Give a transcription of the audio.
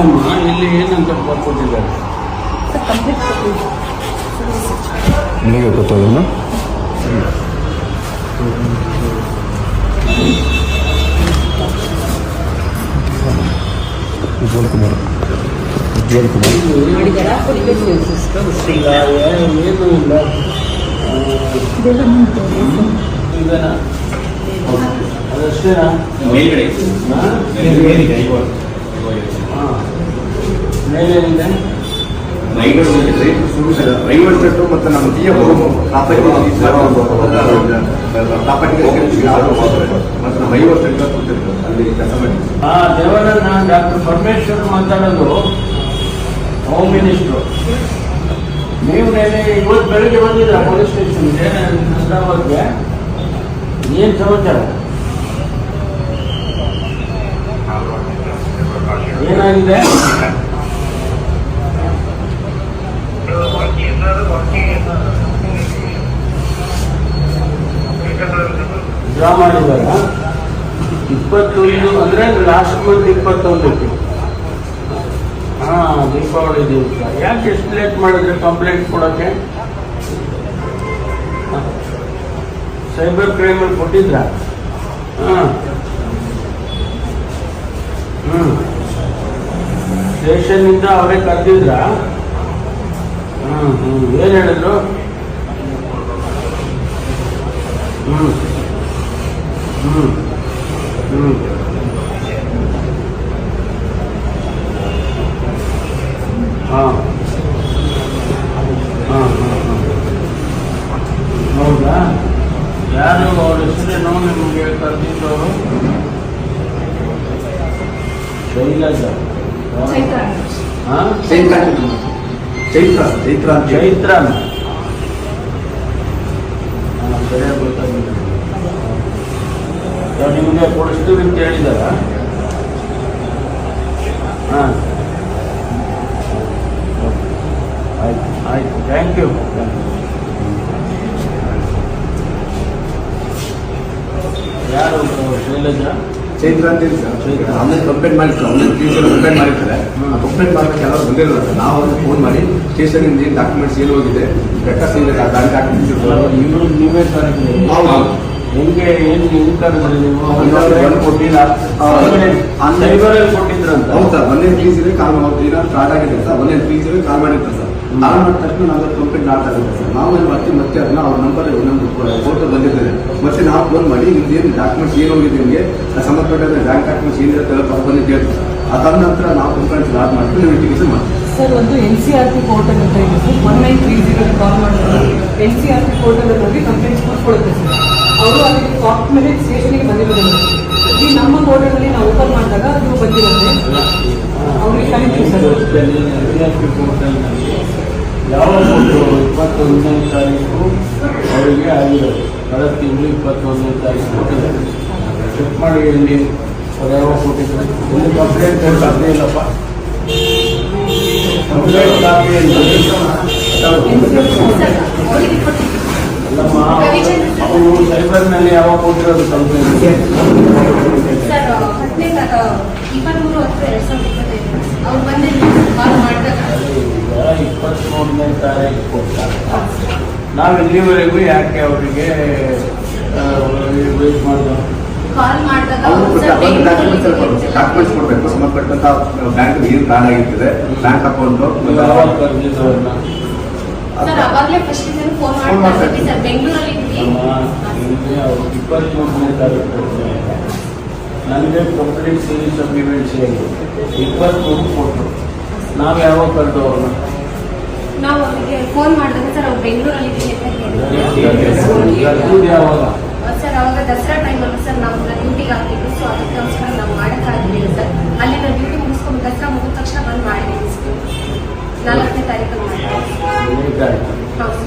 ಅಮ್ಮ ಇಲ್ಲಿ ಏನಂತ ಬರ್ಕೊಟ್ಟಿದ್ದಾರೆ ನಿಮಗೆ ಗೊತ್ತಾಗಲ್ಲ. ಉಜ್ವಲ್ ಕುಮಾರ್ ಏನೂ ಇಲ್ಲ. ಅದಷ್ಟೇನಾ? ಮೇಲೇನಿದೆ? ರೈಲ್ವೆ ಸ್ಟೇಟ್ ಮತ್ತು ನಮ್ಮ ದೇವರನ್ನ ಡಾಕ್ಟರ್ ಪರಮೇಶ್ವರ್ ಮಾತಾಡೋದು ಹೋಮ್ ಮಿನಿಸ್ಟ್ರು. ನೀವು ಇವತ್ತು ಬೆಳಗ್ಗೆ ಬಂದಿದ್ರ ಪೊಲೀಸ್ ಸ್ಟೇಷನ್ಗೆ ಹೈದರಾಬಾದ್ಗೆ? ಏನು ಸಮಾಚಾರ? ಏನಾಗಿದೆ? ಡ್ರಾ ಮಾಡಿದಾರ 21 ಅಂದರೆ ಲಾಸ್ಟ್ ಮಂತ್ 21ಕ್ಕೆ. ಹಾಂ, ದೀಪಾವಳಿ ದಿವಸ. ಯಾಕೆ ಎಷ್ಟು ಲೇಟ್ ಮಾಡಿದ್ರೆ ಕಂಪ್ಲೇಂಟ್ ಕೊಡೋಕ್ಕೆ? ಸೈಬರ್ ಕ್ರೈಮಲ್ಲಿ ಕೊಟ್ಟಿದ್ರ? ಹಾಂ, ಸ್ಟೇಷನ್ನಿಂದ ಅವರೇ ಕರೆದಿದ್ರ? ಏನು ಹೇಳಿದ್ರು? ಹಾಂ ಹೌದಾ? ಯಾರು ಅವ್ರ ಹೆಸರೇನೋ ನಿಮಗೆ ಕರೆದಿದ್ದವರು? ಶೈಲಜ? ಹಾಂ, ಚೈತ್ರ ಚೈತ್ರನ? ಸರಿಯಾಗಿ ಗೊತ್ತಾಗಿಲ್ಲ. ನಿಮಗೆ ಕೊಡಿಸ್ತೀವಿ ಅಂತ ಹೇಳಿದಾರ? ಹಾಂ, ಆಯ್ತು ಆಯ್ತು, ಥ್ಯಾಂಕ್ ಯು. ಯಾರು ಶೈಲಜ? ಚೈತ್ರ ಅಂತ ಹೇಳಿ ಸರ್. ಆನ್ಲೈನ್ ಕಂಪ್ಲೇಂಟ್ ಮಾಡಿರ್ತಾರೆ, ಆನ್ಲೈನ್ ಫೀಸಲ್ಲಿ ಕಂಪ್ಲೇಂಟ್ ಮಾಡಿರ್ತಾರೆ. ಕಂಪ್ಲೇಂಟ್ ಮಾಡಿದಾಗ ಎಲ್ಲರೂ ಬಂದಿರಲ್ಲ ಸರ್. ನಾವು ಅವ್ರಿಗೆ ಫೋನ್ ಮಾಡಿ ಸ್ಟೇಷನಿಂದ ಏನು ಡಾಕ್ಯುಮೆಂಟ್ಸ್ ಏನು ಹೋಗಿದೆ, ಲೆಟರ್ಸ್ ಏನಿದೆ, ಬ್ಯಾಂಕ್ ಡಾಕ್ಯುಮೆಂಟ್ಸ್ ಇವರು ನೀವೇ ಕರೆಕ್ಟ್. ಹೆಂಗೆ ಏನು ಹೆಂಗೆ ಕರೆದ್ರಿ ನೀವು? ಕೊಟ್ಟಿಲ್ಲ, ಸೈಬರಲ್ಲಿ ಕೊಟ್ಟಿದ್ರಂತ. ಹೌದು ಸರ್. ಒಂದೇನು ಫೀಸ್ ಇದೆ ಕಾಲ್ ಮಾಡಿ ಸ್ಟಾರ್ಟ್ ಆಗಿದೆ ಸರ್. ಒಂದೇನು ಫೀಸ್ ಇದೆ ಕಾಲ್ ಮಾಡಿರ್ತಾರೆ ಸರ್. ಕಾಲ್ ಮಾಡಿದ ತಕ್ಷಣ ನಾವು ಕಂಪ್ಲೇಂಟ್ ಮಾಡ್ತಾ ಇರುತ್ತೆ ಸರ್. ನಾವು ಏನು ಮಾಡ್ತೀವಿ, ಮತ್ತೆ ಅದನ್ನ ಅವ್ರ ನಂಬರ್ ಒಂದೊಂದು ಫೋಟೋ ಬಂದಿರ್ತದೆ. ಮತ್ತೆ ನಾವು ಫೋನ್ ಮಾಡಿ ನಿಮ್ದು ಏನು ಡಾಕ್ಯುಮೆಂಟ್ಸ್ ಏನು ಹೋಗಿದೆ, ನಿಮಗೆ ಸಂಬಂಧಪಟ್ಟ ಬ್ಯಾಂಕ್ ಡಾಕ್ಯುಮೆಂಟ್ಸ್ ಏನಿದೆ ಬಂದು ಕೇಳ್ತೀವಿ ಸರ್. ಅದಾದ ನಂತರ ನಾವು ಕಂಪ್ಲೇಂಟ್ ಸ್ಟಾರ್ಟ್ ಮಾಡ್ತೀವಿ, ಇನ್ವೆಸ್ಟಿಗೇಷನ್ ಮಾಡ್ತೀವಿ ಸರ್. ಒಂದು NCRP ಪೋರ್ಟಲ್ ಅಂತ ಇದೆ ಸರ್. 1930 ಕಾಲ್ ಮಾಡಿದ್ರೆ NCRP ಪೋರ್ಟಲ್ ಹೋಗಿ ಕಂಪ್ಲೇಂಟ್ಸ್ ಕೊಡ್ಕೊಳ್ಳುತ್ತೆ ಸರ್. ಅವರು ಅದಕ್ಕೆ ಕಾಪಿ ಮೇಲೆ ಸ್ಟೇಷನ್ಗೆ ಬಂದಿರೋದಿಲ್ಲ. ಈ ನಮ್ಮ ಪೋರ್ಟಲಲ್ಲಿ ನಾವು ಓಪನ್ ಮಾಡಿದಾಗ ಅದು ಬಂದಿರುತ್ತೆ. ಅವ್ರಿಗೆ ಕರೀತೀವಿ ಸರ್. ಯಾವ 21ನೇ ತಾರೀಕು ಅವರಿಗೆ ಆಗಿರೋದು? ಕಳೆದ ತಿಂಗಳು 21ನೇ ತಾರೀಕು ಕೊಟ್ಟಿದ್ದಾರೆ. ಚೆಕ್ ಮಾಡಿ ಎಲ್ಲಿ ಅವ್ರು ಯಾವಾಗ ಕೊಟ್ಟಿದ್ದಾರೆ? ಇಲ್ಲಿ ಕಂಪ್ಲೇಂಟ್ ಕಾಪಿ ಇಲ್ಲಪ್ಪ. ಕಂಪ್ಲೇಂಟ್ ಕಾಪಿ ಅಲ್ಲಮ್ಮ, ಅವರು ಸೈಬರ್ನಲ್ಲಿ ಯಾವಾಗ ಕೊಟ್ಟಿರೋದು ಕಂಪ್ಲೇಂಟ್? 23ನೇ ತಾರೀಕು ಕೊಡ್ತಾರೆ. ನಾವು ಇಲ್ಲಿವರೆಗೂ ಯಾಕೆ ಅವರಿಗೆ ವೇಟ್ ಮಾಡಿದ್ರು? ಡಾಕ್ಯುಮೆಂಟ್ಸ್ ಕೊಡಬೇಕು. ಸಂಬಂಧಪಟ್ಟಂತ ಬ್ಯಾಂಕ್ ಏನು ಕಾರ್ಡ್ ಆಗಿರ್ತದೆ, ಬ್ಯಾಂಕ್ ಅಕೌಂಟ್ ಯಾವಾಗ ಕರೆದಿದ್ದವ್ರನ್ನ? 23ನೇ ತಾರೀಕು ಕೊಡ್ತಾರೆ. ನನಗೆ ಕಂಪ್ಲೀಟ್ ಸೀರೀಸ್ ಆಫ್ ಇವೆಂಟ್ಸ್ ಹೇಳಿ 23 ಕೊಟ್ಟರು. ನಾವು ಯಾವಾಗ ಕರೆದು ಅವ್ರನ್ನ? ನಾವು ಅವರಿಗೆ ಫೋನ್ ಮಾಡಿದಾಗ ಸರ್ ಅವ್ರು ಬೆಂಗಳೂರಲ್ಲಿ ಯಾವಾಗ ಸರ್? ಅವಾಗ ದಸರಾ ಟೈಮಲ್ಲಿ ಸರ್ ನಾವು ಡ್ಯೂಟಿಗೆ ಹಾಕಿದ್ದು. ಸೊ ಅದಕ್ಕೋಸ್ಕರ ನಾವು ಮಾಡೋಕ್ಕಾಗಲಿಲ್ಲ ಸರ್. ಅಲ್ಲಿ ನಾವು ಡ್ಯೂಟಿ ಮುಗಿಸ್ಕೊಂಡು ದಸರಾ ಮುಗಿದ ತಕ್ಷಣ ಬಂದು ಮಾಡಿದ್ದೀವಿ. 4ನೇ ತಾರೀಕು ಹೌದು.